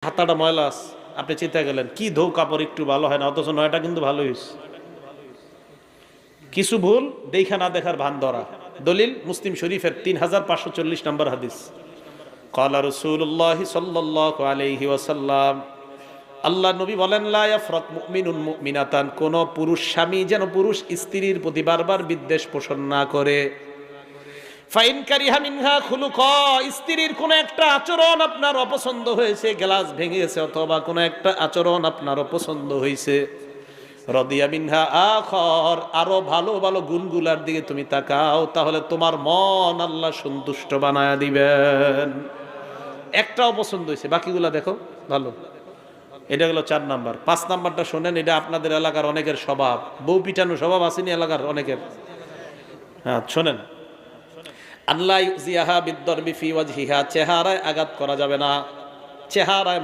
হাতাটা ময়লা আছে, আপনি চিন্তা গেলেন কি ধৌ কাপড় একটু ভালো হয় না, অথচ নয়টা কিন্তু ভালো হয়েছে। কিছু ভুল দেখা না দেখার ভান ধরা। দলিল মুসলিম শরীফের 3540 নম্বর হাদিস। ক্বালা রাসূলুল্লাহ সাল্লাল্লাহু আলাইহি ওয়াসাল্লাম, আল্লাহ নবী বলেন, লা ইয়াফরাক মুমিনুন মুমিনাতান, কোন পুরুষ স্বামী যেন পুরুষ স্ত্রীর প্রতি বারবার বিদ্বেষ পোষণ না করে। ফাইন কারিহা মিনহা খুলুকা, স্ত্রীর কোন একটা আচরণ আপনার অপছন্দ হয়েছে, গ্লাস ভেঙেছে অথবা কোন একটা আচরণ আপনার অপছন্দ হয়েছে, রদিয়া মিনহা আখর, আরো ভালো ভালো গুণগুলার দিকে তুমি তাকাও, তাহলে তোমার মন আল্লাহ সন্তুষ্ট বানায়া দিবেন। একটা অপছন্দ হয়েছে, বাকিগুলা দেখো ভালো। এটা হলো 4 নাম্বার। 5 নাম্বারটা শোনেন, এটা আপনাদের এলাকার অনেকের স্বভাব, বউ পিটানো স্বভাব আসেনি এলাকার অনেকের। হ্যাঁ শোনেন, আল্লাহ ইউজিয়াহা বিদ্দরবি ফি ওয়াজহিহা, চেহারায় আঘাত করা যাবে না, চেহারায়